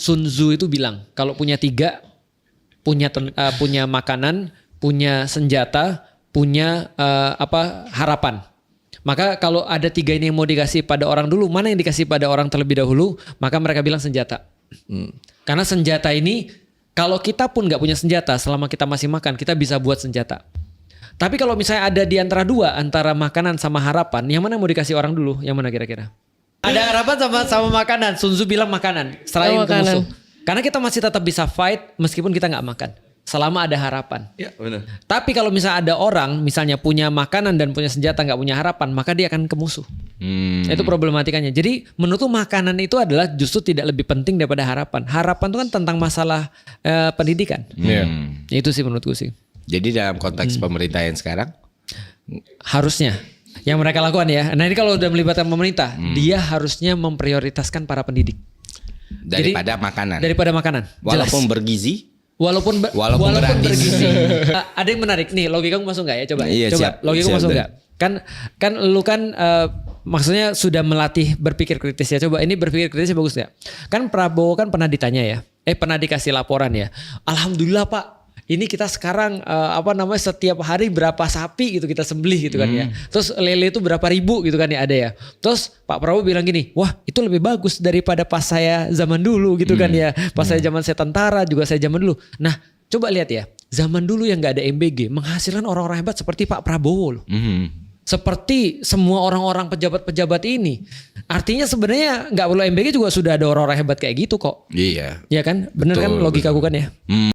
Sun Tzu itu bilang kalau punya 3, punya makanan, punya senjata, punya harapan. Maka kalau ada 3 ini yang mau dikasih pada orang dulu, mana yang dikasih pada orang terlebih dahulu? Maka mereka bilang senjata. Karena senjata ini, kalau kita pun nggak punya senjata, selama kita masih makan, kita bisa buat senjata. Tapi kalau misalnya ada di antara 2, antara makanan sama harapan, yang mana mau dikasih orang dulu? Yang mana kira-kira? Ada harapan sama makanan. Sun Tzu bilang makanan, selain ke musuh. Karena kita masih tetap bisa fight meskipun kita nggak makan. Selama ada harapan. Ya benar. Tapi kalau misalnya ada orang misalnya punya makanan dan punya senjata nggak punya harapan, maka dia akan ke musuh. Itu problematikanya. Jadi menurutku makanan itu adalah justru tidak lebih penting daripada harapan. Harapan itu kan tentang masalah pendidikan. Itu sih menurutku sih. Jadi dalam konteks pemerintah yang sekarang harusnya yang mereka lakukan ya. Nah ini kalau udah melibatkan pemerintah, dia harusnya memprioritaskan para pendidik daripada makanan. Daripada makanan. Walaupun Jelas. bergizi. Walaupun bergizi. Ada yang menarik nih, logikamu masuk nggak ya? Coba. Iya, coba. siap, Logikamu siap, masuk nggak? Kan lu kan maksudnya sudah melatih berpikir kritis ya. Coba ini berpikir kritisnya bagus nggak? Kan Prabowo kan pernah ditanya ya. Pernah dikasih laporan ya. Alhamdulillah Pak. Ini kita sekarang setiap hari berapa sapi gitu kita sembelih gitu kan ya. Terus lele itu berapa ribu gitu kan ya ada ya. Terus Pak Prabowo bilang gini, wah itu lebih bagus daripada pas saya zaman dulu gitu kan ya. Pas saya zaman saya tentara juga saya zaman dulu. Nah coba lihat ya, zaman dulu yang gak ada MBG menghasilkan orang-orang hebat seperti Pak Prabowo loh. Seperti semua orang-orang pejabat-pejabat ini. Artinya sebenarnya gak perlu MBG juga sudah ada orang-orang hebat kayak gitu kok. Iya. Iya kan? Bener kan logika gue kan ya?